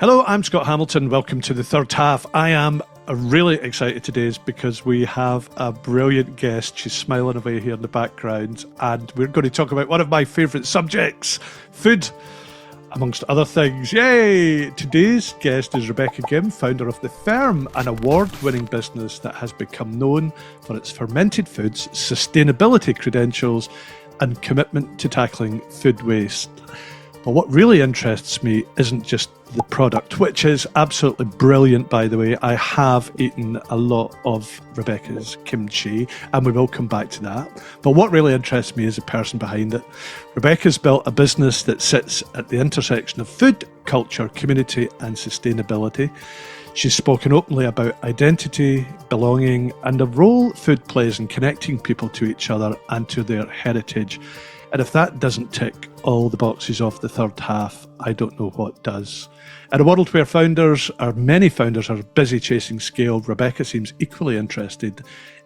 Hello, I'm Scott Hamilton. Welcome to the third half. I am really excited today because we have a brilliant guest. She's smiling away here in the background, and we're going to talk about one of my favourite subjects, food, amongst other things. Yay! Today's guest is Rebecca Ghim, founder of The Firm, an award-winning business that has become known for its fermented foods, sustainability credentials, and commitment to tackling food waste. But what really interests me isn't just the product, which is absolutely brilliant, by the way. I have eaten a lot of Rebecca's kimchi, and we will come back to that. But what really interests me is the person behind it. Rebecca's built a business that sits at the intersection of food, culture, community, and sustainability. She's spoken openly about identity, belonging, and the role food plays in connecting people to each other and to their heritage. And if that doesn't tick all the boxes of the third half, I don't know what does. In a world where many founders are busy chasing scale, Rebecca seems equally interested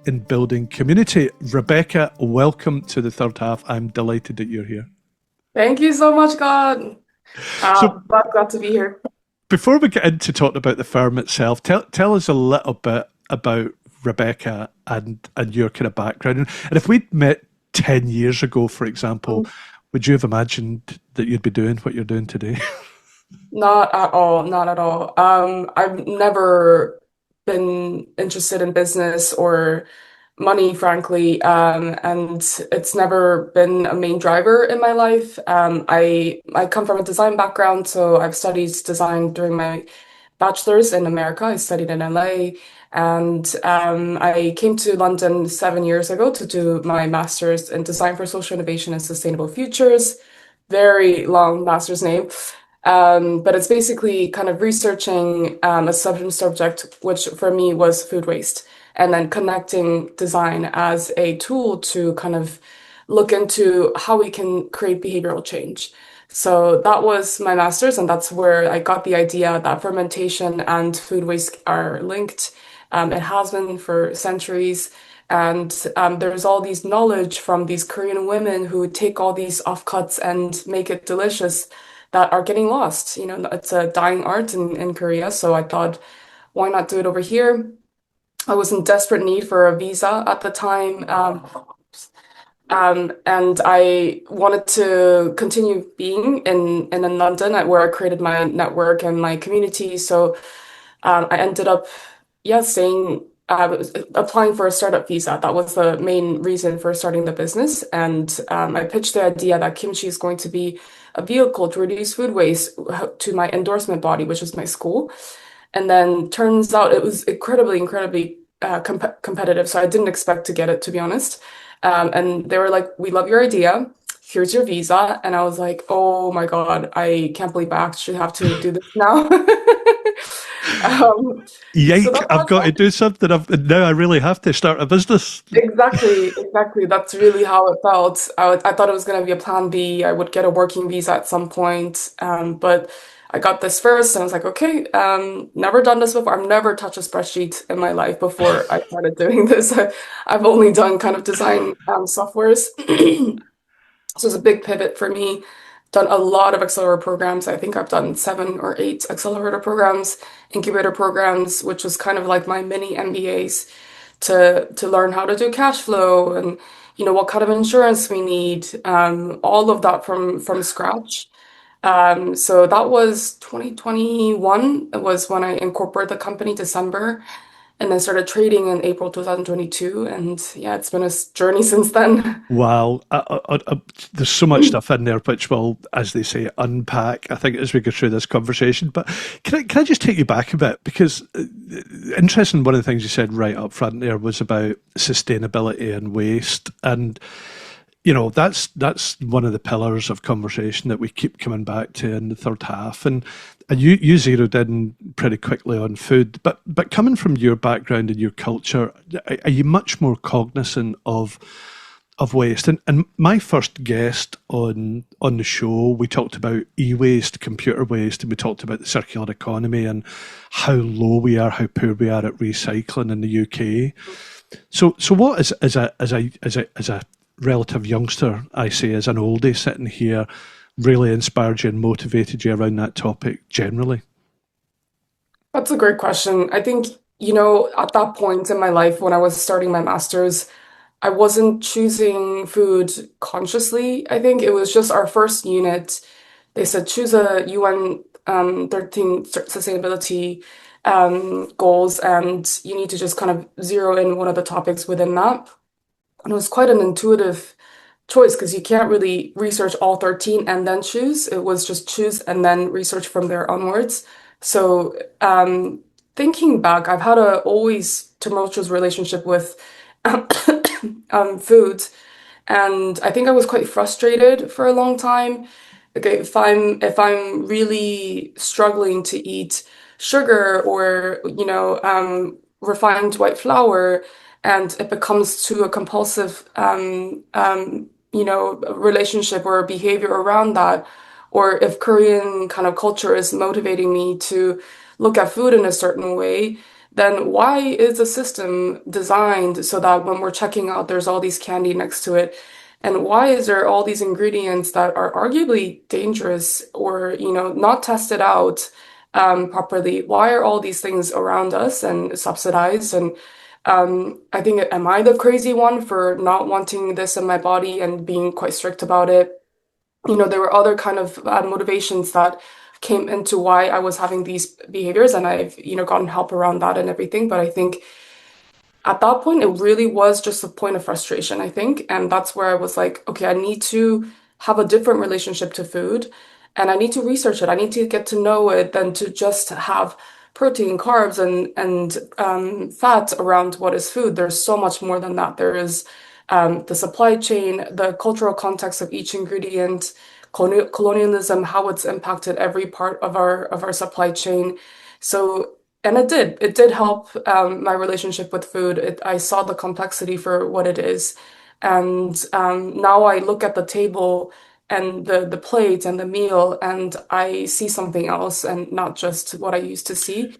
in building community. Rebecca, welcome to the third half. I'm delighted that you're here. Thank you so much, God. Glad to be here. Before we get into talking about the firm itself, tell us a little bit about Rebecca and your kind of background. And if we'd met 10 years ago, for example, would you have imagined that you'd be doing what you're doing today? Not at all, not at all. I've never been interested in business or money, frankly, and it's never been a main driver in my life. I come from a design background, so I've studied design during my bachelor's in America. I studied in LA, and I came to London 7 years ago to do my master's in design for social innovation and sustainable futures. Very long master's name. But it's basically kind of researching a subject, which for me was food waste, and then connecting design as a tool to kind of look into how we can create behavioral change. So that was my master's, and that's where I got the idea that fermentation and food waste are linked. It has been for centuries. And there's all these knowledge from these Korean women who take all these offcuts and make it delicious that are getting lost. You know, it's a dying art in Korea. So I thought, why not do it over here? I was in desperate need for a visa at the time. And I wanted to continue being in London where I created my network and my community. So I ended up, staying, applying for a startup visa. That was the main reason for starting the business. And I pitched the idea that kimchi is going to be a vehicle to reduce food waste to my endorsement body, which was my school. And then turns out it was incredibly competitive. So I didn't expect to get it, to be honest. And they were like, "We love your idea. Here's your visa." And I was like, "Oh my God, I can't believe I actually have to do this now." Yike, I've got to do something. Now I really have to start a business. Exactly. That's really how it felt. I thought it was going to be a plan B. I would get a working visa at some point. But I got this first, and I was like, okay, never done this before. I've never touched a spreadsheet in my life before I started doing this. I've only done kind of design softwares. So it's a big pivot for me. Done a lot of accelerator programs. I think I've done 7 or 8 accelerator programs, incubator programs, which was kind of like my mini MBAs to learn how to do cash flow and what kind of insurance we need, all of that from scratch. So that was 2021 was when I incorporated the company, December, and then started trading in April 2022. And yeah, it's been a journey since then. Wow. There's so much stuff in there which will, as they say, unpack, I think, as we go through this conversation. But can I just take you back a bit? Because interesting, one of the things you said right up front there was about sustainability and waste. And that's one of the pillars of conversation that we keep coming back to in the third half. And you zeroed in pretty quickly on food, but coming from your background and your culture, are you much more cognizant of waste? And my first guest on the show, we talked about e-waste, computer waste, and we talked about the circular economy and how low we are, how poor we are at recycling in the UK. So what is as a relative youngster, I say, as an oldie sitting here, really inspired you and motivated you around that topic generally? That's a great question. I think, at that point in my life when I was starting my master's, I wasn't choosing food consciously. I think it was just our first unit. They said choose a UN 13 sustainability goals, and you need to just kind of zero in one of the topics within that. And it was quite an intuitive choice because you can't really research all 13 and then choose. It was just choose and then research from there onwards. So, thinking back, I've had a always tumultuous relationship with food. And I think I was quite frustrated for a long time. Okay, if I'm really struggling to eat sugar or, refined white flour, and it becomes to a compulsive relationship or behavior around that, or if Korean kind of culture is motivating me to look at food in a certain way, then why is the system designed so that when we're checking out, there's all these candy next to it? And why is there all these ingredients that are arguably dangerous or, not tested out properly? Why are all these things around us and subsidized? And I think, am I the crazy one for not wanting this in my body and being quite strict about it? There were other kind of motivations that came into why I was having these behaviors, and I've, gotten help around that and everything. But I think at that point, it really was just a point of frustration, I think. And that's where I was like, okay, I need to have a different relationship to food and I need to research it. I need to get to know it than to just have protein, carbs, and fat around what is food. There's so much more than that. There is the supply chain, the cultural context of each ingredient, colonialism, how it's impacted every part of our supply chain. So and it did help my relationship with food. I saw the complexity for what it is. And now I look at the table and the plate and the meal, and I see something else and not just what I used to see.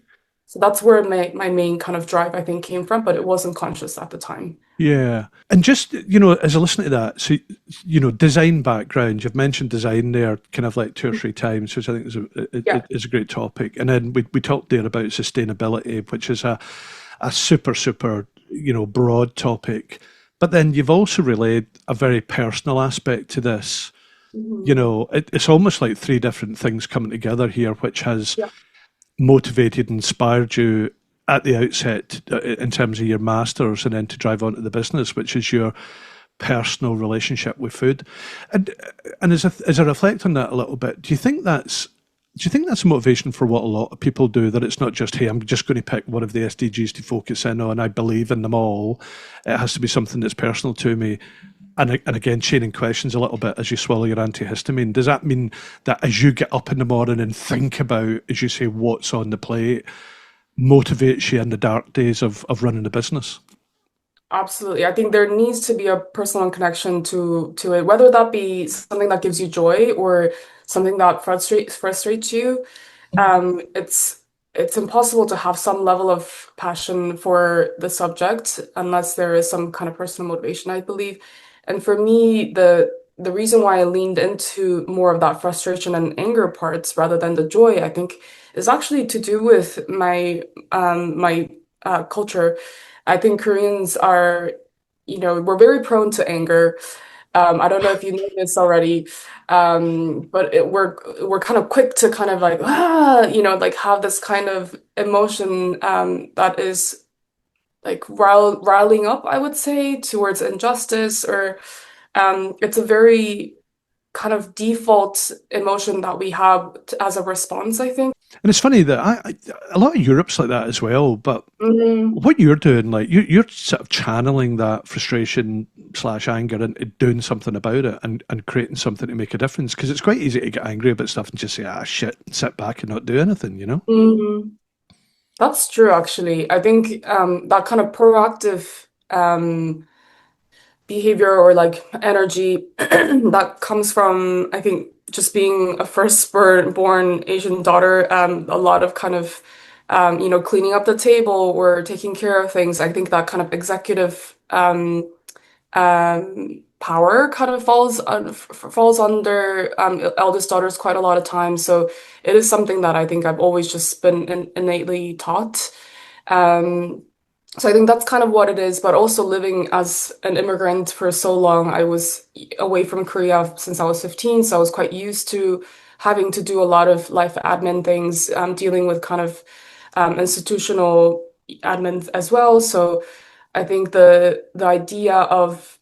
So that's where my main kind of drive, I think, came from, but it wasn't conscious at the time. Yeah. And just, as I listen to that, so, design background, you've mentioned design there kind of like two or three times, which I think Yeah. is a great topic. And then we talked there about sustainability, which is a super, super, broad topic. But then you've also relayed a very personal aspect to this. Mhm. It's almost like three different things coming together here, which has Yeah. motivated, inspired you at the outset in terms of your masters and then to drive on to the business, which is your personal relationship with food. And as I reflect on that a little bit, do you think that's a motivation for what a lot of people do? That it's not just, hey, I'm just going to pick one of the SDGs to focus in on. I believe in them all. It has to be something that's personal to me. And again, chaining questions a little bit as you swallow your antihistamine. Does that mean that as you get up in the morning and think about, as you say, what's on the plate, motivates you in the dark days of running a business? Absolutely. I think there needs to be a personal connection to it, whether that be something that gives you joy or something that frustrates you. It's impossible to have some level of passion for the subject unless there is some kind of personal motivation, I believe. And for me, the reason why I leaned into more of that frustration and anger parts rather than the joy, I think, is actually to do with my culture. I think Koreans are, we're very prone to anger. I don't know if you know this already, but we're kind of quick to kind of like like have this kind of emotion that is like riling up, I would say, towards injustice or it's a very kind of default emotion that we have as a response, I think. And it's funny that a lot of Europe's like that as well. But Mhm. what you're doing, like you're sort of channeling that frustration slash anger into doing something about it and creating something to make a difference. Because it's quite easy to get angry about stuff and just say, ah, shit, and sit back and not do anything. Mhm. That's true, actually. I think that kind of proactive behavior or like energy that comes from, I think, just being a firstborn Asian daughter, a lot of kind of, cleaning up the table or taking care of things. I think that kind of executive power kind of falls under eldest daughters quite a lot of times. So it is something that I think I've always just been innately taught. Um, so I think that's kind of what it is. But also living as an immigrant for so long, I was away from Korea since I was 15, so I was quite used to having to do a lot of life admin things, dealing with kind of institutional admin as well. So I think the idea of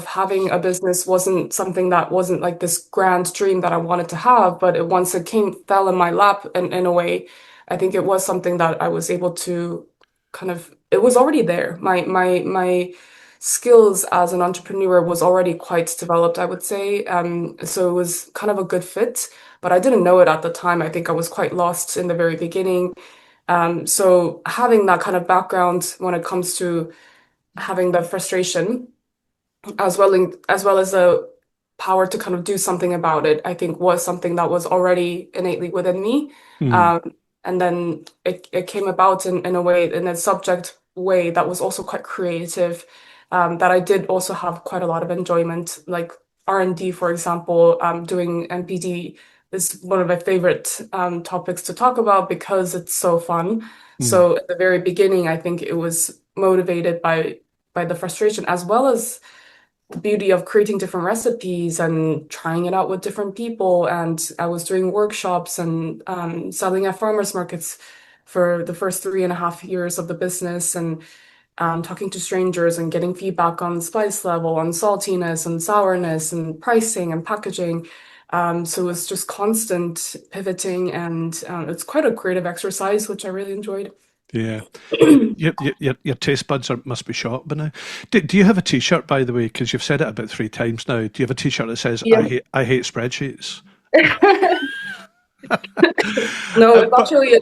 having a business wasn't something that wasn't like this grand dream that I wanted to have, but once it fell in my lap in a way, I think it was something that I was able to kind of, it was already there. My skills as an entrepreneur was already quite developed, I would say. So it was kind of a good fit, but I didn't know it at the time. I think I was quite lost in the very beginning. So having that kind of background when it comes to having the frustration as well as the power to kind of do something about it, I think was something that was already innately within me. Mm. Um, and then it came about in a way, in a subject way that was also quite creative, that I did also have quite a lot of enjoyment, like R&D, for example, doing MPD is one of my favorite topics to talk about because it's so fun. Mm. So at the very beginning, I think it was motivated by the frustration as well as the beauty of creating different recipes and trying it out with different people. And I was doing workshops and selling at farmers markets for the first 3.5 years of the business and talking to strangers and getting feedback on spice level, on saltiness and sourness and pricing and packaging. So it's just constant pivoting and it's quite a creative exercise, which I really enjoyed. Yeah. Your taste buds must be shot by now. Do you have a T-shirt, by the way? Because you've said it about 3 times now. Do you have a T-shirt that says Yeah. I hate spreadsheets"? No, it's But actually a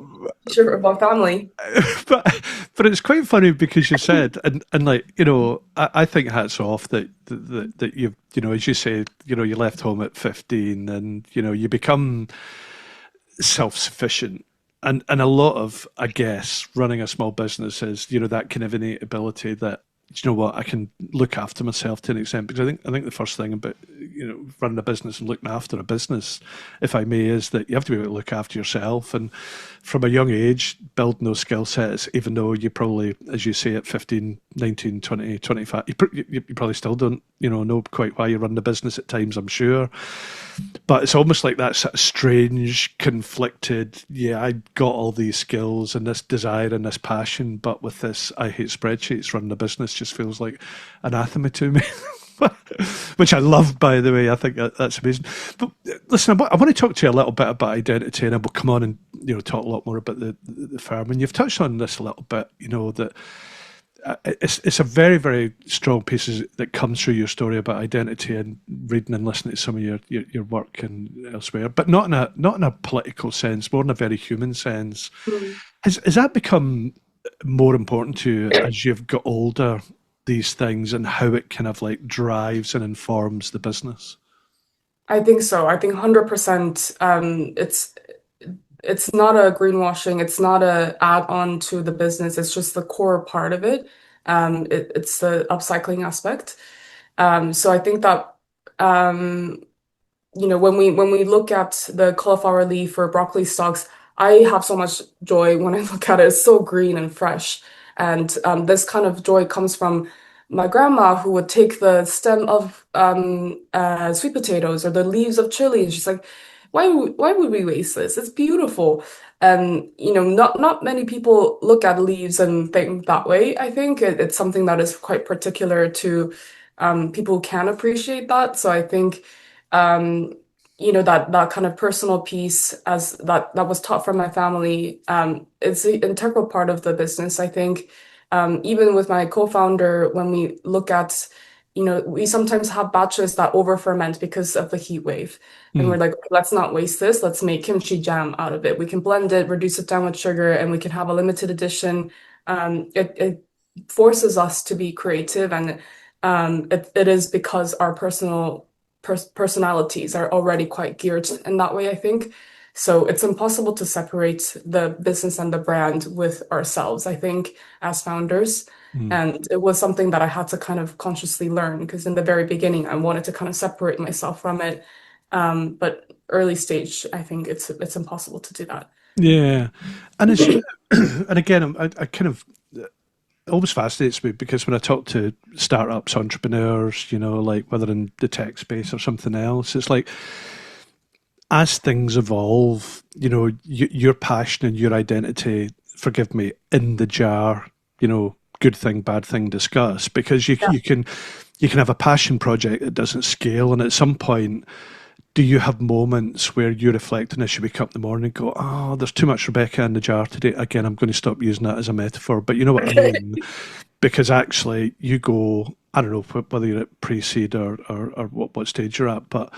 t-shirt of my family. but but it's quite funny because you said and like I think hats off that you've as you say you left home at 15 and you become self-sufficient. And a lot of, I guess, running a small business is, that kind of innate ability that, what, I can look after myself to an extent. Because I think the first thing about, running a business and looking after a business, if I may, is that you have to be able to look after yourself. And from a young age, building those skill sets, even though you probably, as you say, at 15, 19, 20, 25, you probably still don't, know quite why you run the business at times, I'm sure. But it's almost like that sort of strange, conflicted, yeah, I got all these skills and this desire and this passion, but with this, I hate spreadsheets, running a business just feels like anathema to me. Which I love, by the way. I think that's amazing. But listen, I want to talk to you a little bit about identity, and then we'll come on and talk a lot more about the firm. And you've touched on this a little bit. That it's a very, very strong piece that comes through your story about identity and reading and listening to some of your work and elsewhere, but not in a political sense, more in a very human sense. Mm. Has that become more important to you as you've got older? These things and how it kind of like drives and informs the business. I think so. I think 100%. It's not a greenwashing. It's not a add-on to the business. It's just the core part of it. It's the upcycling aspect. So I think that um, when we look at the cauliflower leaf or broccoli stalks, I have so much joy when I look at it. It's so green and fresh, and this kind of joy comes from my grandma who would take the stem of sweet potatoes or the leaves of chili, and she's like, why would we waste this? It's beautiful." And not many people look at leaves and think that way. I think it's something that is quite particular to people who can appreciate that. So I think um, that kind of personal piece as that was taught from my family, it's an integral part of the business. I think even with my co-founder, when we look at, we sometimes have batches that over ferment because of the heat wave. And we're Mm. like, let's not waste this. Let's make kimchi jam out of it. We can blend it, reduce it down with sugar, and we can have a limited edition. It forces us to be creative, and it is because our personalities are already quite geared in that way, I think. So it's impossible to separate the business and the brand with ourselves, I think, as founders. Mm. And it was something that I had to kind of consciously learn because in the very beginning, I wanted to kind of separate myself from it. But early stage, I think it's impossible to do that. Yeah, and it's and again, I kind of it always fascinates me because when I talk to startups, entrepreneurs, like whether in the tech space or something else, it's like as things evolve, your passion and your identity, forgive me, in the jar, good thing, bad thing, discuss, because Yeah. you can have a passion project that doesn't scale, and at some point, do you have moments where you reflect on this? You wake up in the morning and go, "Oh, there's too much Rebecca in the jar today." Again, I'm going to stop using that as a metaphor, but you know what I Okay. mean, because actually, you go. I don't know whether you're at pre-seed or what stage you're at, but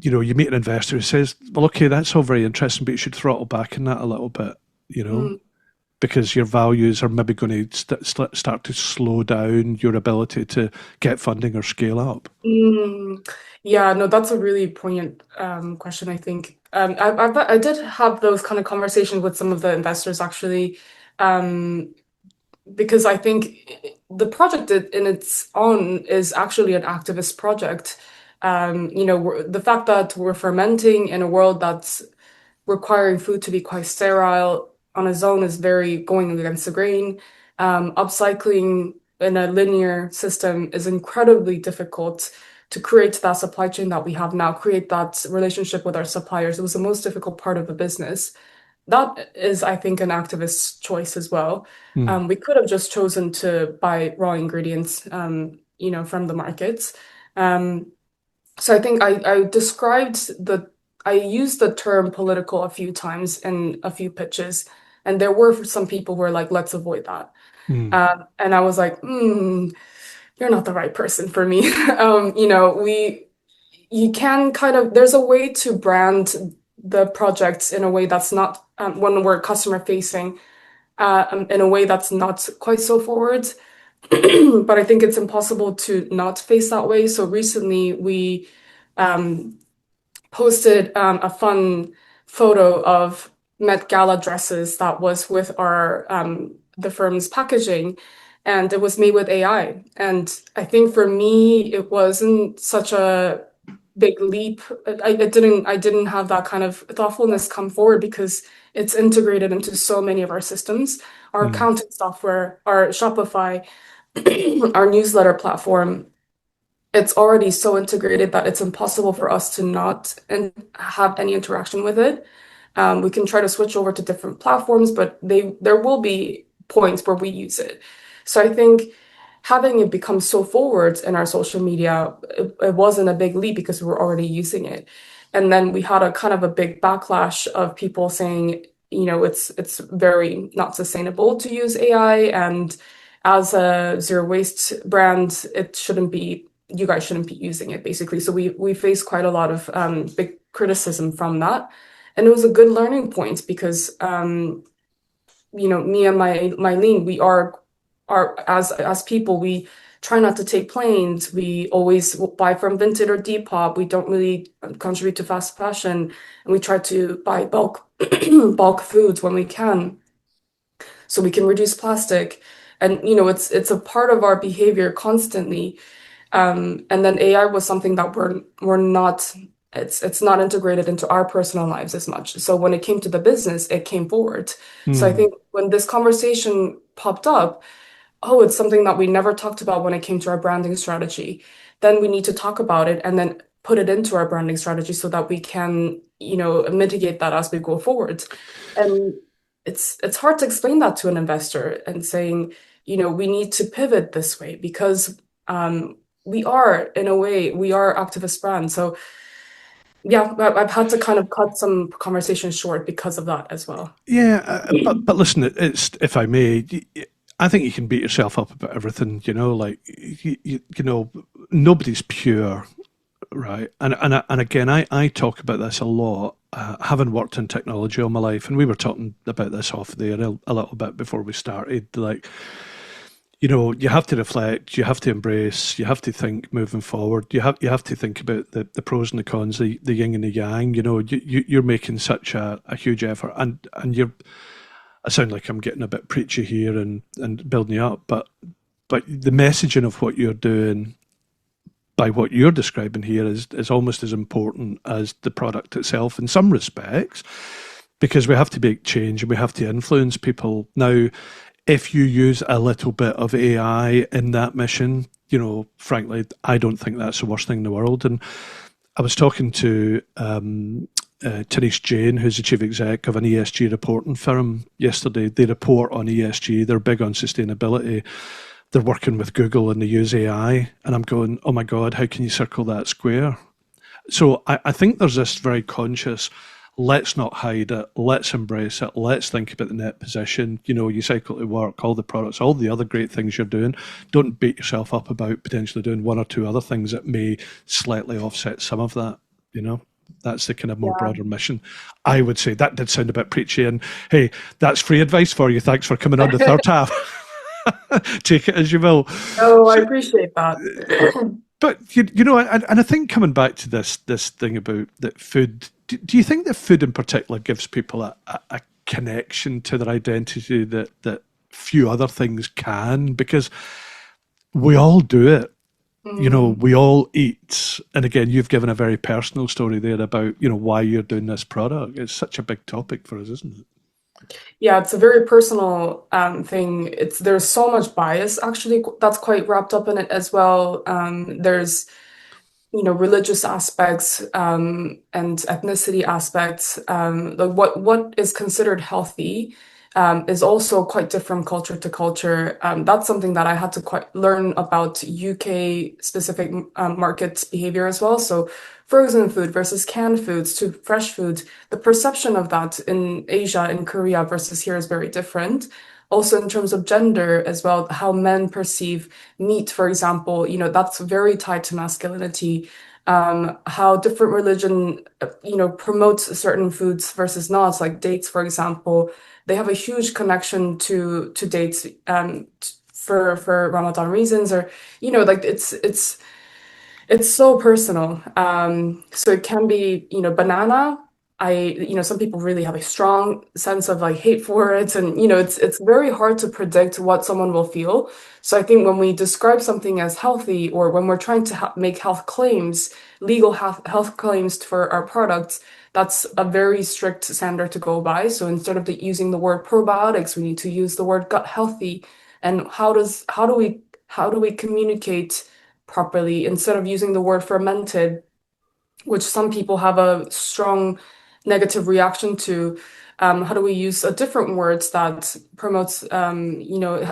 you meet an investor who says, "Well, okay, that's all very interesting, but you should throttle back in that a little bit," you know, Mm, because your values are maybe going to start to slow down your ability to get funding or scale up. mm. Yeah, no, that's a really poignant question, I think. I did have those kind of conversations with some of the investors actually, um, because I think the project in its own is actually an activist project. The fact that we're fermenting in a world that's requiring food to be quite sterile on its own is very going against the grain. Upcycling in a linear system is incredibly difficult to create that supply chain that we have now, create that relationship with our suppliers. It was the most difficult part of the business. That is, I think, an activist choice as well. Mm, We could have just chosen to buy raw ingredients, from the markets. Um, so I think I used the term political a few times in a few pitches, and there were some people who were like, let's avoid that. mm, And I was like, you're not the right person for me. You can kind of, there's a way to brand the projects in a way that's not, when we're customer facing, in a way that's not quite so forward. But I think it's impossible to not face that way. So recently we, um, posted a fun photo of Met Gala dresses that was with our the firm's packaging, and it was made with AI. And I think for me, it wasn't such a big leap. I didn't have that kind of thoughtfulness come forward because it's integrated into so many of our systems, our mm, accounting software, our Shopify, our newsletter platform. It's already so integrated that it's impossible for us to not and have any interaction with it. We can try to switch over to different platforms, but there will be points where we use it. So I think having it become so forward in our social media, it wasn't a big leap because we were already using it. And then we had a kind of a big backlash of people saying, it's very not sustainable to use AI, and as a zero waste brand, you guys shouldn't be using it, basically. So we faced quite a lot of big criticism from that. And it was a good learning point because me and my lean, we are as people, we try not to take planes. We always buy from Vinted or Depop. We don't really contribute to fast fashion, and we try to buy bulk bulk foods when we can, so we can reduce plastic. And it's a part of our behavior constantly. And then AI was something that we're not, it's not integrated into our personal lives as much. So when it came to the business, it came forward. So I mm. think when this conversation popped up, oh, it's something that we never talked about when it came to our branding strategy. Then we need to talk about it and then put it into our branding strategy so that we can, mitigate that as we go forward. And it's hard to explain that to an investor and saying, we need to pivot this way because we are, in a way, we are activist brand. So yeah, I've had to kind of cut some conversations short because of that as well. Yeah, but listen, it's if I may, I think you can beat yourself up about everything. Like nobody's pure, right? And again, I talk about this a lot. Having worked in technology all my life, and we were talking about this off there a little bit before we started. Like you have to reflect, you have to embrace, you have to think moving forward. You have to think about the pros and the cons, the yin and the yang. You're making such a huge effort, and you're. I sound like I'm getting a bit preachy here and building you up, but the messaging of what you're doing by what you're describing here is almost as important as the product itself in some respects, because we have to make change and we have to influence people. Now, if you use a little bit of AI in that mission, frankly, I don't think that's the worst thing in the world. And I was talking to Therese Jane, who's the chief exec of an ESG reporting firm yesterday. They report on ESG, they're big on sustainability. They're working with Google and they use AI. And I'm going, oh my God, how can you circle that square? So I think there's this very conscious, let's not hide it, let's embrace it, let's think about the net position. You cycle to work, all the products, all the other great things you're doing. Don't beat yourself up about potentially doing one or two other things that may slightly offset some of that, you know. That's the kind of more Yeah. broader mission. I would say that did sound a bit preachy. And hey, that's free advice for you. Thanks for coming on the third half. Take it as you will. Oh, I So, appreciate that. but and I think coming back to this thing about that food, do you think that food in particular gives people a connection to their identity that few other things can? Because we all do it. Mm. We all eat. And again, you've given a very personal story there about, why you're doing this product. It's such a big topic for us, isn't it? Yeah, it's a very personal thing. There's so much bias actually that's quite wrapped up in it as well. There's religious aspects and ethnicity aspects. Like what is considered healthy is also quite different culture to culture. That's something that I had to quite learn about UK specific market behavior as well. So frozen food versus canned foods to fresh foods, the perception of that in Asia and Korea versus here is very different. Also in terms of gender as well, how men perceive meat, for example, that's very tied to masculinity. How different religion, promotes certain foods versus not, like dates, for example, they have a huge connection to dates for Ramadan reasons, or like it's so personal. So it can be, banana. Some people really have a strong sense of like hate for it, and it's very hard to predict what someone will feel. So I think when we describe something as healthy, or when we're trying to make health claims, legal health claims for our products, that's a very strict standard to go by. So instead of using the word probiotics, we need to use the word gut healthy. And how do we communicate properly instead of using the word fermented, which some people have a strong negative reaction to. How do we use a different words that promotes,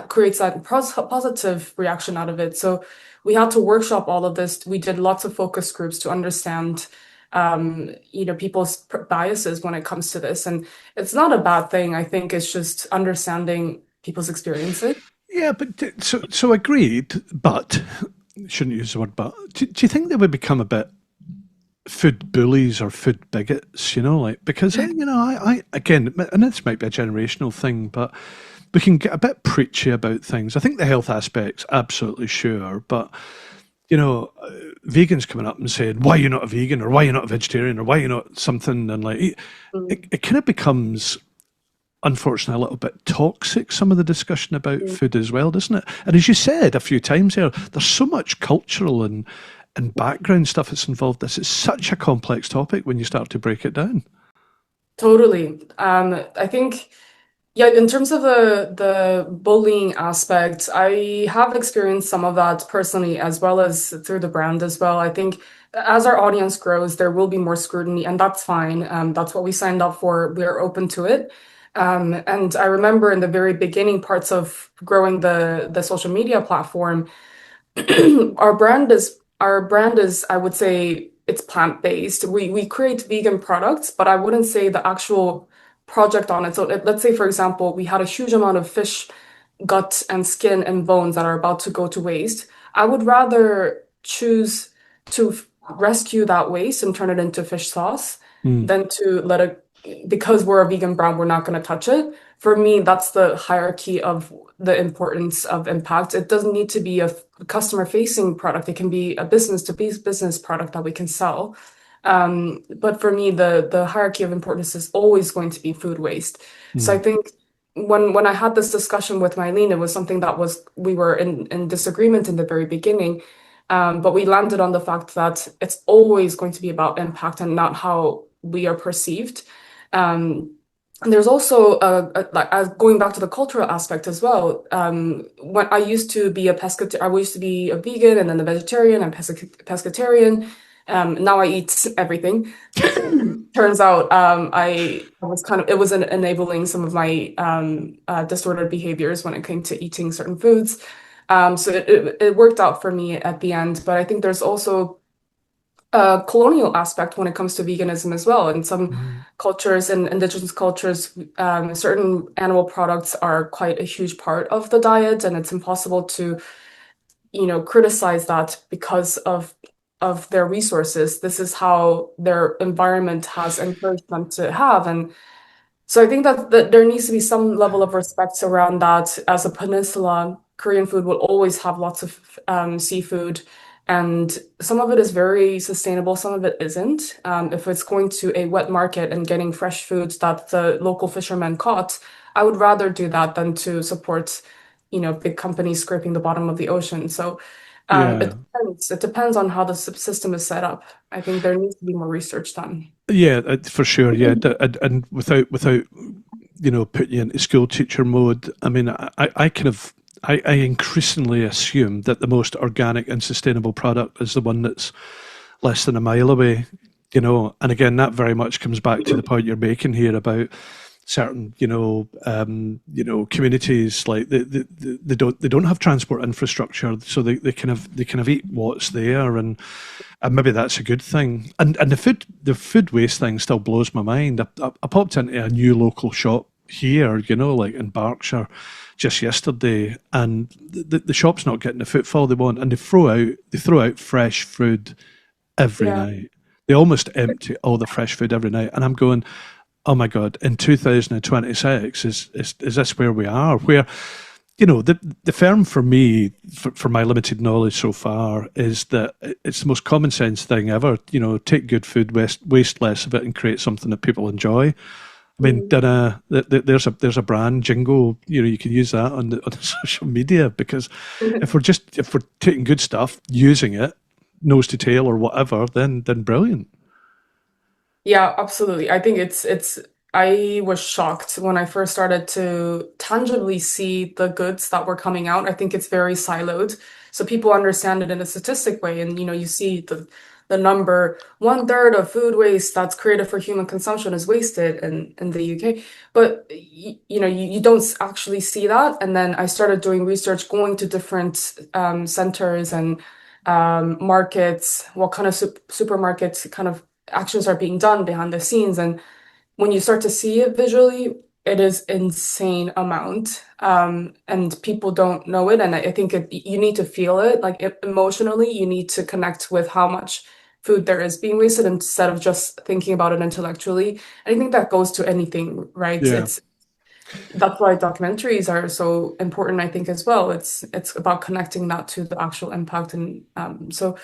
creates that positive reaction out of it? So we had to workshop all of this. We did lots of focus groups to understand, people's biases when it comes to this. And it's not a bad thing. I think it's just understanding people's experiences. Yeah, but so agreed, but shouldn't use the word but. Do you think they would become a bit food bullies or food bigots, like because I again, and this might be a generational thing, but we can get a bit preachy about things. I think the health aspect's absolutely sure, but vegans coming up and saying, why are you not a vegan, or why are you not a vegetarian, or why are you not something, and like it kind of becomes, unfortunately, a little bit toxic, some of the discussion about food as well, doesn't it? And as you said a few times there, there's so much cultural and background stuff that's involved. This is such a complex topic when you start to break it down. Totally. I think, yeah, in terms of the bullying aspect, I have experienced some of that personally, as well as through the brand as well. I think as our audience grows, there will be more scrutiny, and that's fine. That's what we signed up for. We're open to it. And I remember in the very beginning parts of growing the social media platform, our brand is, I would say, it's plant-based. We create vegan products, but I wouldn't say the actual project on it. So let's say, for example, we had a huge amount of fish gut and skin and bones that are about to go to waste. I would rather choose to rescue that waste and turn it into fish sauce Mm. than to let it because we're a vegan brand, we're not going to touch it. For me, that's the hierarchy of the importance of impact. It doesn't need to be a customer facing product. It can be a business to business product that we can sell. But for me, the hierarchy of importance is always going to be food waste. So I Mm. think when I had this discussion with Mylene, it was something that was we were in disagreement in the very beginning. But we landed on the fact that it's always going to be about impact and not how we are perceived. Um, and there's also going back to the cultural aspect as well. When I used to be a pescatarian, I used to be a vegan and then a vegetarian and pescatarian. Now I eat everything. Turns out I was kind of it was enabling some of my disordered behaviors when it came to eating certain foods. So it worked out for me at the end, but I think there's also a colonial aspect when it comes to veganism as well. In some Mm. cultures and indigenous cultures, certain animal products are quite a huge part of the diet, and it's impossible to, criticize that because of their resources. This is how their environment has encouraged them to have, and so I think that there needs to be some level of respect around that. As a peninsula, Korean food will always have lots of seafood, and some of it is very sustainable, some of it isn't. If it's going to a wet market and getting fresh foods that the local fishermen caught, I would rather do that than to support, big companies scraping the bottom of the ocean. So it Yeah. depends. It depends on how the system is set up. I think there needs to be more research done. Yeah, for sure. Yeah, and without putting you into school teacher mode, I mean, I kind of I increasingly assume that the most organic and sustainable product is the one that's less than a mile away. And again, that very much comes back to the point you're making here about certain communities like they don't have transport infrastructure, so they kind of eat what's there, and maybe that's a good thing. And the food waste thing still blows my mind. I popped into a new local shop here, like in Berkshire, just yesterday, and the shop's not getting the footfall they want, and they throw out fresh food every Yeah. night. They almost empty all the fresh food every night, and I'm going, oh my god, in 2026 is this where we are? Where the firm for me, for my limited knowledge so far, is that it's the most common sense thing ever. Take good food, waste less of it, and create something that people enjoy. I mean, Mhm. there's a brand jingle. You can use that on the social media, because if we're taking good stuff, using it nose to tail or whatever, then brilliant. Yeah, absolutely. I think it's I was shocked when I first started to tangibly see the goods that were coming out. I think it's very siloed. So people understand it in a statistic way, and you see the number 1/3 of food waste that's created for human consumption is wasted in the UK. But you don't actually see that. And then I started doing research, going to different centers and markets, what kind of supermarkets kind of actions are being done behind the scenes. And when you start to see it visually, it is insane amount. And people don't know it. And I think you need to feel it, like emotionally, you need to connect with how much food there is being wasted instead of just thinking about it intellectually. And I think that goes to anything, right? Yeah. That's why documentaries are so important, I think, as well. It's about connecting that to the actual impact. And so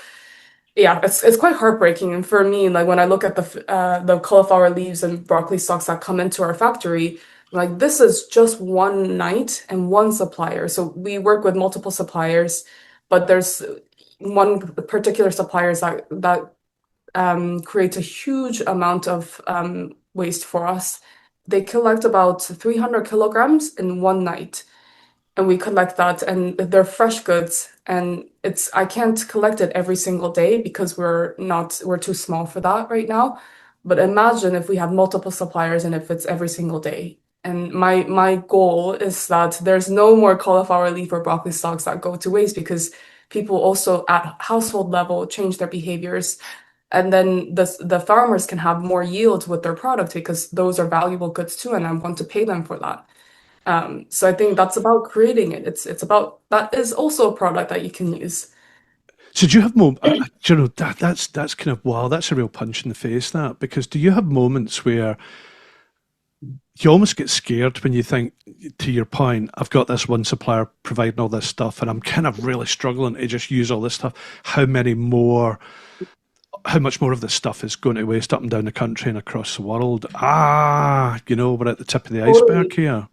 yeah, it's quite heartbreaking. And for me, like when I look at the cauliflower leaves and broccoli stalks that come into our factory, like this is just one night and one supplier. So we work with multiple suppliers, but there's one particular suppliers that creates a huge amount of waste for us. They collect about 300 kilograms in one night, and we collect that, and they're fresh goods, and it's I can't collect it every single day because we're too small for that right now. But imagine if we have multiple suppliers and if it's every single day. And my goal is that there's no more cauliflower leaf or broccoli stalks that go to waste, because people also at household level change their behaviors, and then the farmers can have more yield with their product because those are valuable goods too, and I want to pay them for that. So I think that's about creating it. It's about that is also a product that you can use. So do you have that that's kind of wow, that's a real punch in the face, that, because do you have moments where you almost get scared when you think, to your point, I've got this one supplier providing all this stuff, and I'm kind of really struggling to just use all this stuff. How many more? How much more of this stuff is going to waste up and down the country and across the world? We're at the tip of the iceberg Totally. here.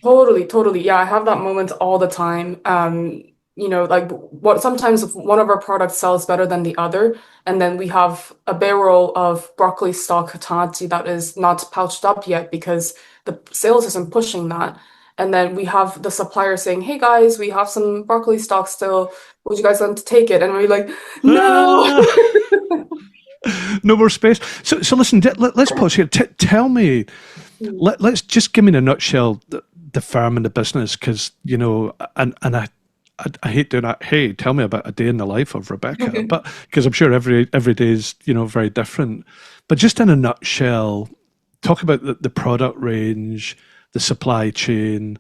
Totally, totally. Yeah, I have that moment all the time. Like what sometimes one of our products sells better than the other, and then we have a barrel of broccoli stock Hitachi that is not pouched up yet because the sales isn't pushing that. And then we have the supplier saying, "Hey guys, we have some broccoli stock still. Would you guys want to take it?" And we're like, "No." Ah, no more space. So listen, let's pause here. Tell me, let's just give me in a nutshell the firm and the business, because and I hate doing that. Hey, tell me about a day in the life of Rebecca, but because I'm sure every day is very different. But just in a nutshell, talk about the product range, the supply chain,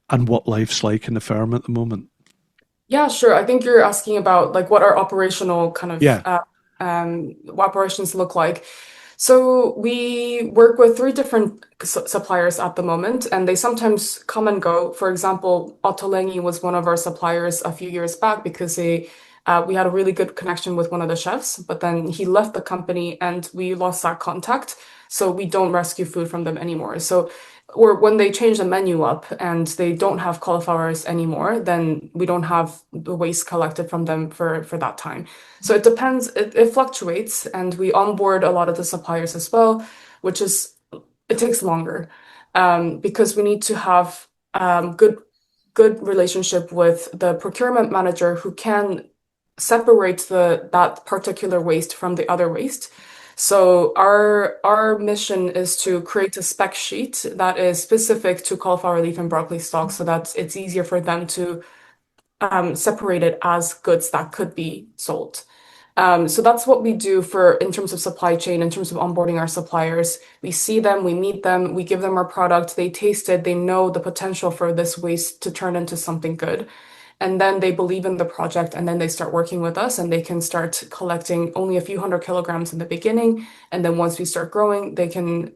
and what life's like in the firm at the moment. Yeah, sure. I think you're asking about like what our operational kind of Yeah. what operations look like. So we work with three different suppliers at the moment, and they sometimes come and go. For example, Ottolenghi was one of our suppliers a few years back because we had a really good connection with one of the chefs, but then he left the company and we lost that contact. So we don't rescue food from them anymore. So or when they change the menu up and they don't have cauliflowers anymore, then we don't have the waste collected from them for that time. So it depends, it fluctuates, and we onboard a lot of the suppliers as well, which is it takes longer because we need to have good relationship with the procurement manager who can separate that particular waste from the other waste. So our mission is to create a spec sheet that is specific to cauliflower leaf and broccoli stock so that it's easier for them to separate it as goods that could be sold. So that's what we do for in terms of supply chain, in terms of onboarding our suppliers. We see them, we meet them, we give them our product, they taste it, they know the potential for this waste to turn into something good. And then they believe in the project and then they start working with us and they can start collecting only a few hundred kilograms in the beginning. And then once we start growing, they can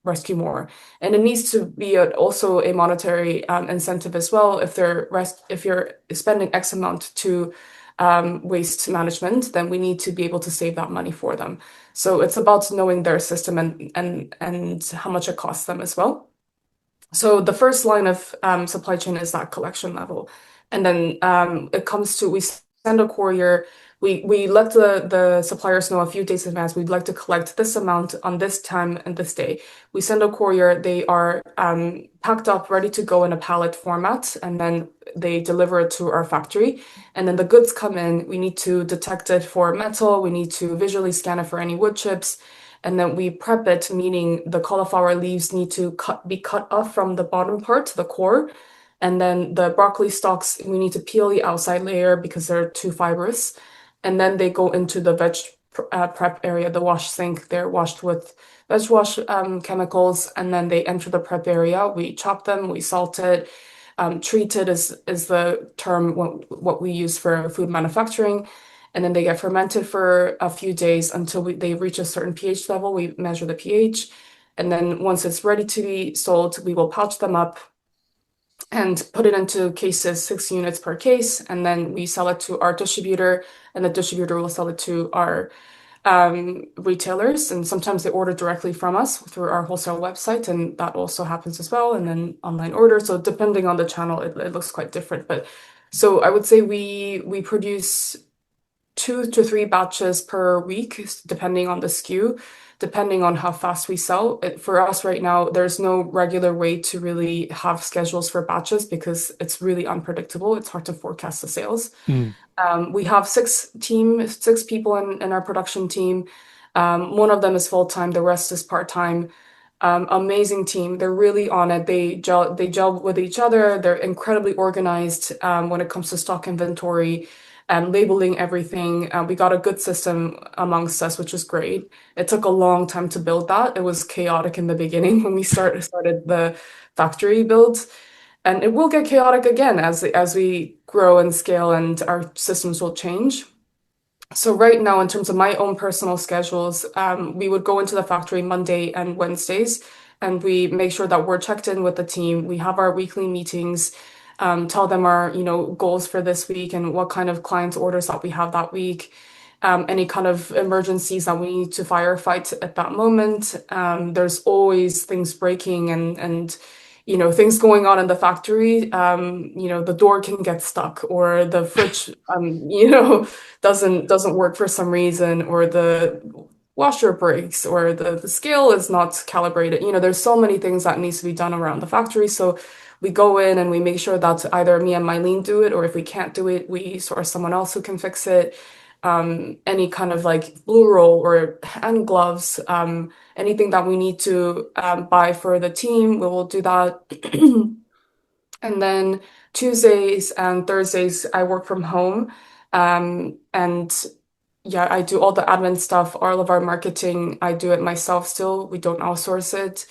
rescue more. And it needs to be also a monetary incentive as well. If you're spending X amount to waste management, then we need to be able to save that money for them. So it's about knowing their system and how much it costs them as well. So the first line of supply chain is that collection level. And then it comes to we send a courier. We let the suppliers know a few days in advance. We'd like to collect this amount on this time and this day. We send a courier. They are packed up, ready to go in a pallet format, and then they deliver it to our factory. And then the goods come in. We need to detect it for metal. We need to visually scan it for any wood chips. And then we prep it, meaning the cauliflower leaves need to be cut off from the bottom part, the core. And then the broccoli stalks, we need to peel the outside layer because they're too fibrous. And then they go into the prep area, the wash sink. They're washed with veg wash chemicals, and then they enter the prep area. We chop them, we salt it. Treated is the term what we use for food manufacturing. And then they get fermented for a few days until they reach a certain pH level. We measure the pH. And then once it's ready to be sold, we will pouch them up and put it into cases, 6 units per case. And then we sell it to our distributor, and the distributor will sell it to our retailers. And sometimes they order directly from us through our wholesale website, and that also happens as well. And then online order. So depending on the channel, it looks quite different. But so I would say we produce 2 to 3 batches per week, depending on the SKU, depending on how fast we sell. For us right now, there's no regular way to really have schedules for batches because it's really unpredictable. It's hard to forecast the sales. Mm. We have 6 people in our production team. One of them is full-time, the rest is part-time. Amazing team. They're really on it. They gel with each other. They're incredibly organized when it comes to stock inventory and labeling everything. We got a good system amongst us, which was great. It took a long time to build that. It was chaotic in the beginning when we started the factory build. And it will get chaotic again as we grow and scale and our systems will change. So right now, in terms of my own personal schedules, we would go into the factory Monday and Wednesdays, and we make sure that we're checked in with the team. We have our weekly meetings, tell them our, goals for this week and what kind of clients orders that we have that week. Any kind of emergencies that we need to firefight at that moment. There's always things breaking and things going on in the factory. The door can get stuck or the fridge, doesn't work for some reason, or the washer breaks, or the scale is not calibrated. There's so many things that needs to be done around the factory. So we go in and we make sure that either me and Mylene do it, or if we can't do it, we source someone else who can fix it. Any kind of like blue roll or hand gloves, anything that we need to buy for the team, we will do that. And then Tuesdays and Thursdays, I work from home. And yeah, I do all the admin stuff, all of our marketing. I do it myself still. We don't outsource it.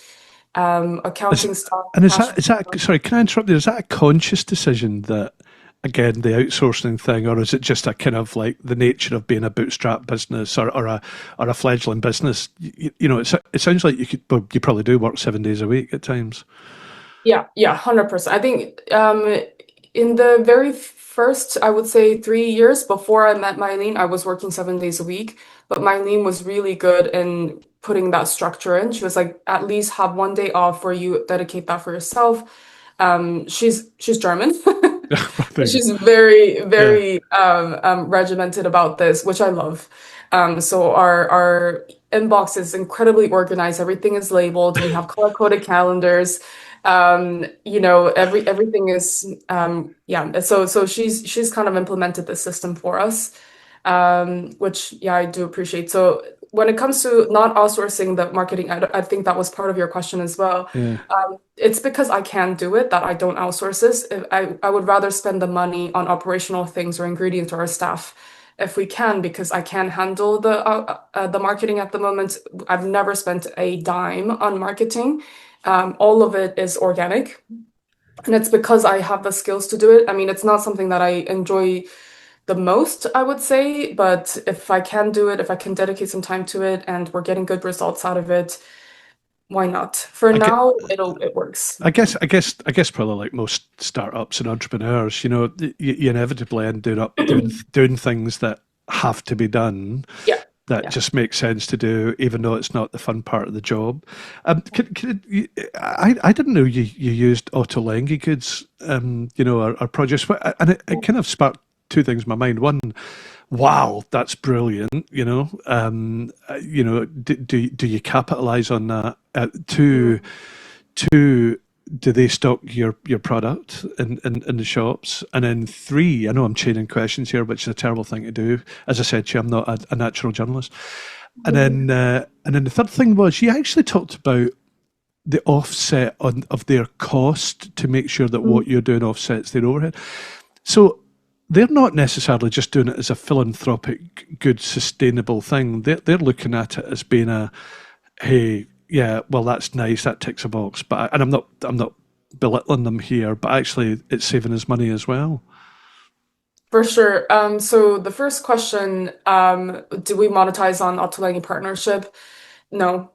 Is, Accounting stuff, and cash. is that, sorry, can I interrupt you? Is that a conscious decision that, again, the outsourcing thing, or is it just a kind of like the nature of being a bootstrap business or a fledgling business? It sounds like you could, well, you probably do work 7 days a week at times. Yeah, yeah, 100%. I think in the very first, I would say 3 years before I met Mylene, I was working 7 days a week. But Mylene was really good in putting that structure in. She was like, at least have one day off where you dedicate that for yourself. She's German. There you go. She's very, Yeah. very regimented about this, which I love. So our inbox is incredibly organized. Everything is labeled. We have color-coded calendars. Everything is yeah. So she's kind of implemented the system for us, which yeah, I do appreciate. So when it comes to not outsourcing the marketing, I think that was part of your question as well. Yeah. It's because I can do it that I don't outsource this. I would rather spend the money on operational things or ingredients or our staff if we can, because I can handle the marketing at the moment. I've never spent a dime on marketing. All of it is organic, and it's because I have the skills to do it. I mean, it's not something that I enjoy the most, I would say, but if I can do it, if I can dedicate some time to it, and we're getting good results out of it, why not? For I get, now, it works. I guess probably like most startups and entrepreneurs, you inevitably end up doing things that have to be done, Yeah, that yeah. just makes sense to do, even though it's not the fun part of the job. I didn't know you used Ottolenghi goods, or produce, and it kind of sparked two things in my mind. One, wow, that's brilliant. Do you capitalize on that? Two, two, do they stock your product in the shops? And then three, I know I'm chaining questions here, which is a terrible thing to do. As I said to you, I'm not a natural journalist. And then the third thing was you actually talked about the offset of their cost to make sure that what you're doing offsets their overhead. So they're not necessarily just doing it as a philanthropic, good, sustainable thing. They're looking at it as being a, hey, yeah, well, that's nice, that ticks a box. And I'm not belittling them here, but actually, it's saving us money as well. For sure. So the first question, do we monetize on Ottolenghi partnership? No.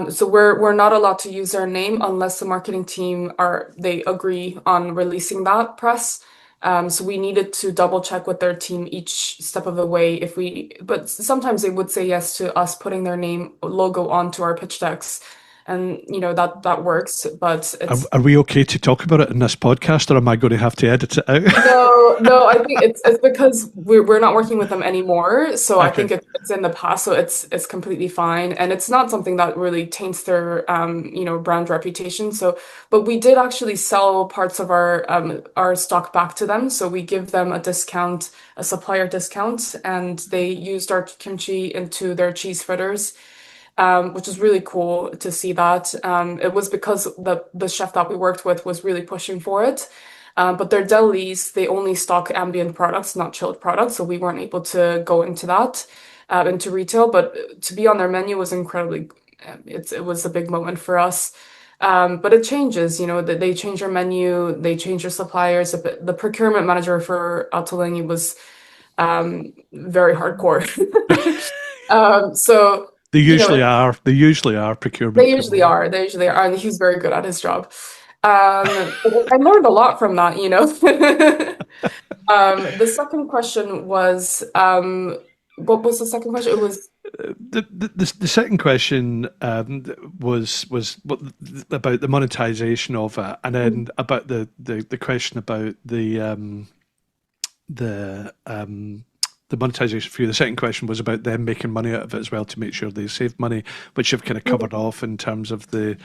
So we're not allowed to use their name unless the marketing team they agree on releasing that press. So we needed to double check with their team each step of the way but sometimes they would say yes to us putting their name logo onto our pitch decks, and that works, but Are, it's are we okay to talk about it in this podcast, or am I going to have to edit it out? no, no, I think it's because we're not working with them anymore. So I Okay. think it's in the past, so it's completely fine, and it's not something that really taints their brand reputation. So, but we did actually sell parts of our stock back to them. So we give them a discount, a supplier discount, and they used our kimchi into their cheese fritters, which is really cool to see that. It was because the chef that we worked with was really pushing for it. But their delis, they only stock ambient products, not chilled products, so we weren't able to go into that, into retail. But to be on their menu was incredibly, it was a big moment for us. But it changes, that they change their menu, they change their suppliers. The procurement manager for Altolengi was very hardcore. So They you know, usually are. They usually are procurement they people. usually are. They usually are, and he's very good at his job. But I learned a lot from that, you know. The second question was, what was the second question? It was, The second question was about the monetization of it, and then about the question about the the monetization for you. The second question was about them making money out of it as well to make sure they save money, which you've kind of covered off in terms of the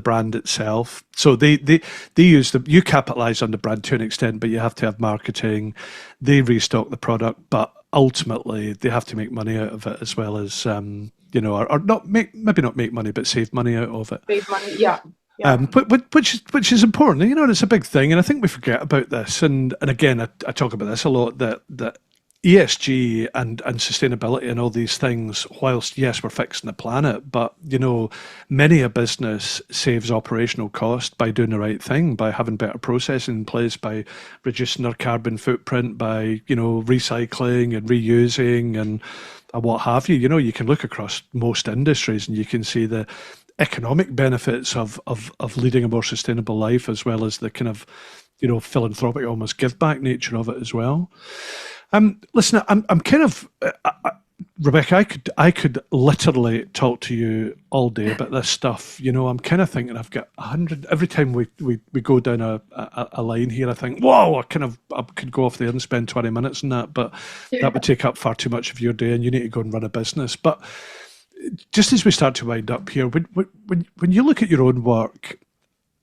brand itself. So they use the you capitalize on the brand to an extent, but you have to have marketing. They restock the product, but ultimately they have to make money out of it as well as or not make maybe not make money, but save money out of it. save money. Yeah, yeah. Which is important, and it's a big thing, and I think we forget about this. And again, I talk about this a lot that ESG and sustainability and all these things, whilst yes, we're fixing the planet, but many a business saves operational cost by doing the right thing, by having better processing in place, by reducing their carbon footprint, by recycling and reusing and what have you. You can look across most industries and you can see the economic benefits of leading a more sustainable life, as well as the kind of philanthropic, almost give back nature of it as well. Listen, I'm kind of Rebecca. I could literally talk to you all day about this stuff. I'm kind of thinking I've got 100 every time we go down a line here. I think, whoa, I could go off there and spend 20 minutes on that, but that would take up far too much of your day, and you need to go and run a business. But just as we start to wind up here, when you look at your own work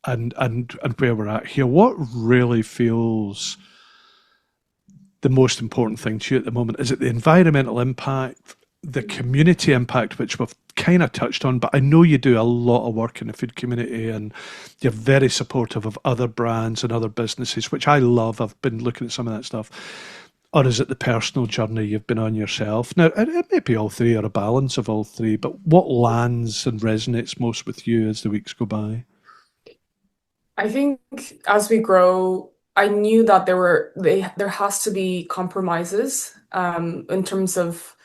and where we're at here, what really feels the most important thing to you at the moment? Is it the environmental impact, the community impact, which we've kind of touched on, but I know you do a lot of work in the food community and you're very supportive of other brands and other businesses, which I love. I've been looking at some of that stuff. Or is it the personal journey you've been on yourself? Now, it may be all three or a balance of all three, but what lands and resonates most with you as the weeks go by? I think as we grow, I knew that there has to be compromises in terms of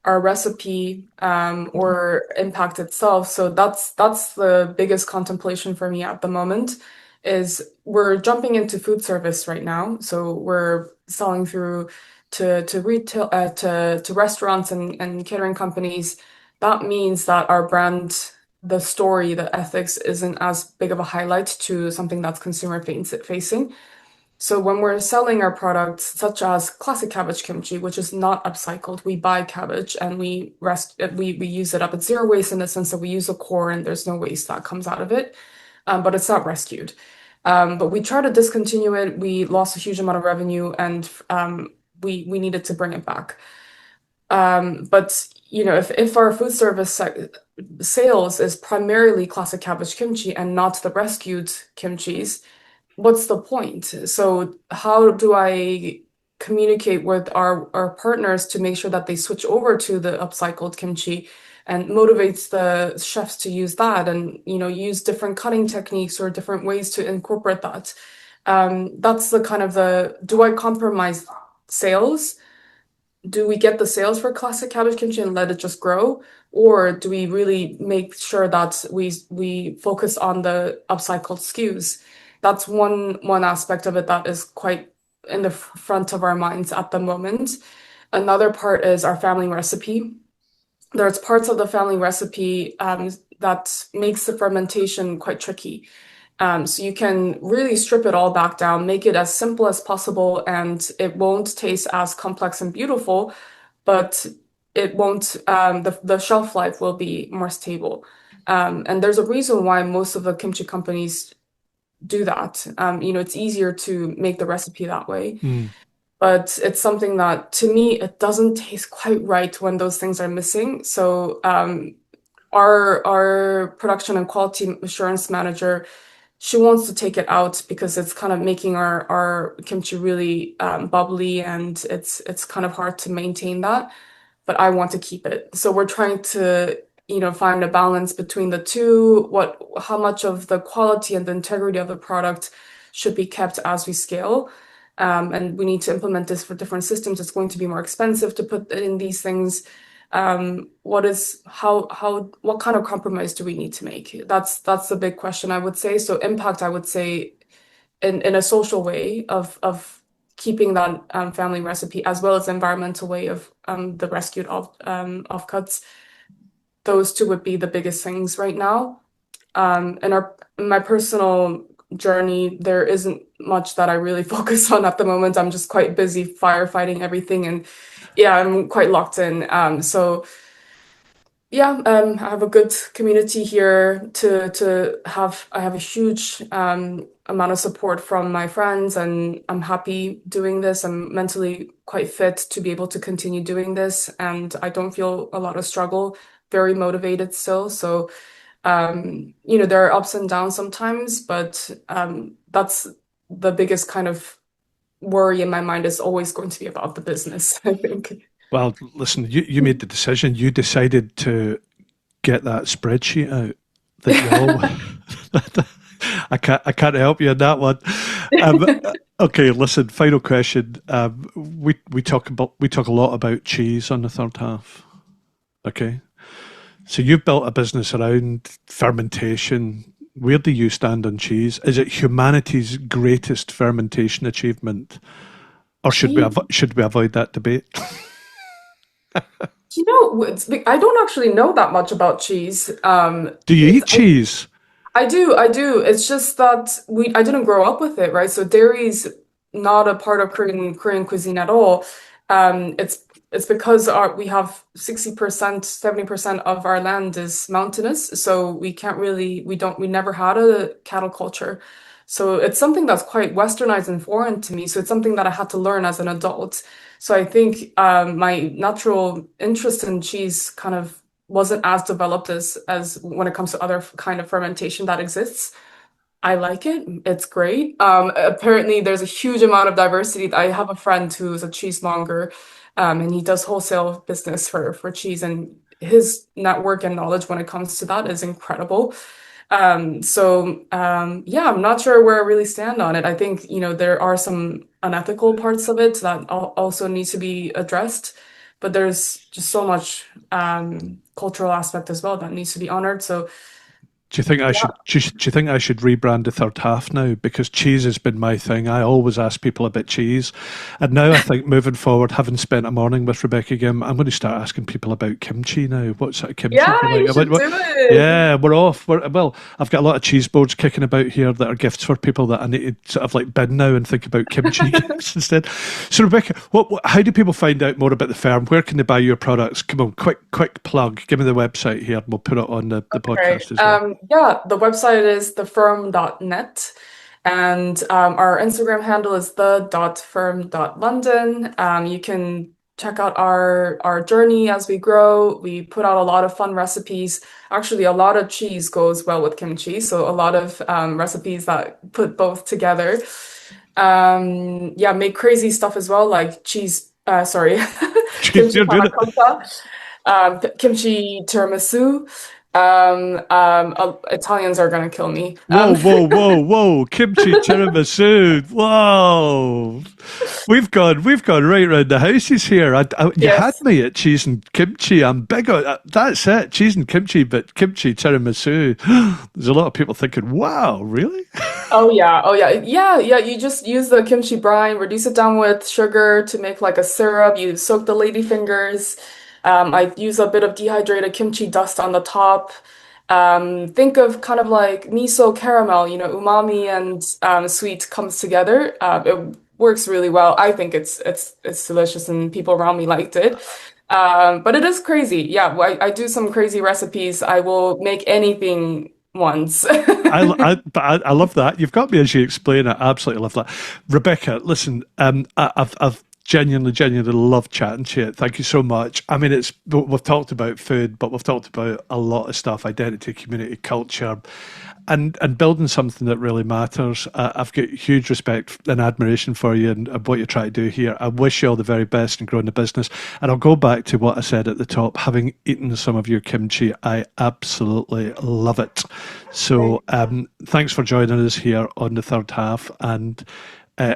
our recipe or impact itself. So that's the biggest contemplation for me at the moment is we're jumping into food service right now. So we're selling through to retail to restaurants and catering companies. That means that our brand, the story, the ethics isn't as big of a highlight to something that's facing. So when we're selling our products, such as classic cabbage kimchi, which is not upcycled, we buy cabbage and we use it up. It's zero waste in the sense that we use a core and there's no waste that comes out of it, but it's not rescued. But we try to discontinue it. We lost a huge amount of revenue and we needed to bring it back. But if our food service sales is primarily classic cabbage kimchi and not the rescued kimchis, what's the point? So how do I communicate with our partners to make sure that they switch over to the upcycled kimchi and motivates the chefs to use that and use different cutting techniques or different ways to incorporate that. That's the kind of the do I compromise sales? Do we get the sales for classic cabbage kimchi and let it just grow? Or do we really make sure that we focus on the upcycled SKUs? That's one aspect of it that is quite in the front of our minds at the moment. Another part is our family recipe. There's parts of the family recipe that makes the fermentation quite tricky. So you can really strip it all back down, make it as simple as possible, and it won't taste as complex and beautiful, but it won't, the shelf life will be more stable. And there's a reason why most of the kimchi companies do that. It's easier to make the recipe that way. Mm. But it's something that, to me, it doesn't taste quite right when those things are missing. So our production and quality assurance manager, she wants to take it out because it's kind of making our kimchi really bubbly and it's kind of hard to maintain that. But I want to keep it. So we're trying to, find a balance between the two, how much of the quality and the integrity of the product should be kept as we scale. And we need to implement this for different systems. It's going to be more expensive to put in these things. what kind of compromise do we need to make? That's the big question, I would say. So impact, I would say, in a social way of keeping that family recipe, as well as environmental way of the rescued offcuts. Those two would be the biggest things right now. In my personal journey, there isn't much that I really focus on at the moment. I'm just quite busy firefighting everything, and yeah, I'm quite locked in. So yeah, I have a good community here to have. I have a huge amount of support from my friends, and I'm happy doing this. I'm mentally quite fit to be able to continue doing this, and I don't feel a lot of struggle. Very motivated still. So, there are ups and downs sometimes, but that's the biggest kind of worry in my mind is always going to be about the business, I think. Well, listen, you made the decision. You decided to get that spreadsheet out that you all. I can't help you on that one. Um, okay, listen. Final question. We talk a lot about cheese on the third half. Okay, so you've built a business around fermentation. Where do you stand on cheese? Is it humanity's greatest fermentation achievement, or should we avoid that debate? I don't actually know that much about cheese. Do you eat cheese? I do. It's just that I didn't grow up with it, right? So dairy's not a part of Korean cuisine at all. It's because we have 60%, 70% of our land is mountainous, so we never had a cattle culture. So it's something that's quite westernized and foreign to me. So it's something that I had to learn as an adult. So I think my natural interest in cheese kind of wasn't as developed as when it comes to other kind of fermentation that exists. I like it. It's great. Apparently, there's a huge amount of diversity. I have a friend who's a cheesemonger, and he does wholesale business for cheese, and his network and knowledge when it comes to that is incredible. Yeah, I'm not sure where I really stand on it. I think, there are some unethical parts of it that also need to be addressed, but there's just so much cultural aspect as well that needs to be honored. So Do you think I should? Do you think I should rebrand the third half now? Because cheese has been my thing. I always ask people about cheese, and now I think moving forward, having spent a morning with Rebecca Ghim, I'm going to start asking people about kimchi now. What sort of kimchi do yeah, you like? you should do it. Yeah, we're off. Well, I've got a lot of cheese boards kicking about here that are gifts for people that I need to sort of like bin now and think about kimchi gifts instead. So, Rebecca, how do people find out more about the firm? Where can they buy your products? Come on, quick plug. Give me the website here, and we'll put it on the Right. podcast as well. Yeah, the website is thefirm.net, and our Instagram handle is the.firm.london. You can check out our journey as we grow. We put out a lot of fun recipes. Actually, a lot of cheese goes well with kimchi, so a lot of recipes that put both together. Yeah, make crazy stuff as well, like sorry, Jeez, kimchi you're doing panna it. cotta, kimchi tiramisu. Italians are gonna kill me. Whoa! Kimchi tiramisu. Whoa! We've gone right round the houses here. You had Yes. me at cheese and kimchi. I'm big on that's it. Cheese and kimchi, but kimchi tiramisu. There's a lot of people thinking, "Wow, really?" Oh yeah. Oh yeah. Yeah. Yeah. You just use the kimchi brine, reduce it down with sugar to make like a syrup. You soak the lady fingers. I use a bit of dehydrated kimchi dust on the top. Think of kind of like miso caramel, umami and sweet comes together. It works really well. I think it's delicious and people around me liked it. But it is crazy. Yeah, I do some crazy recipes. I will make anything once. I love that. You've got me as you explain it. I absolutely love that. Rebecca, listen, I've genuinely love chatting to you. Thank you so much. I mean, we've talked about food, but we've talked about a lot of stuff: identity, community, culture, and building something that really matters. I've got huge respect and admiration for you and what you're trying to do here. I wish you all the very best in growing the business. And I'll go back to what I said at the top. Having eaten some of your kimchi, I absolutely love it. So thanks for joining us here on the third half, and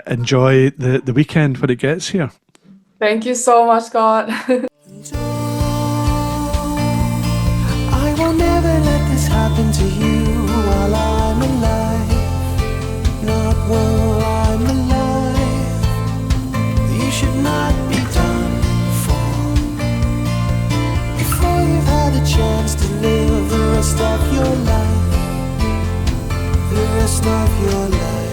enjoy the weekend when it gets here. Thank you so much, Scott. I'll never let this happen to you while I'm alive. Not while I'm alive. You should not be done for before you've had a chance to live the rest of your life. The rest of your life.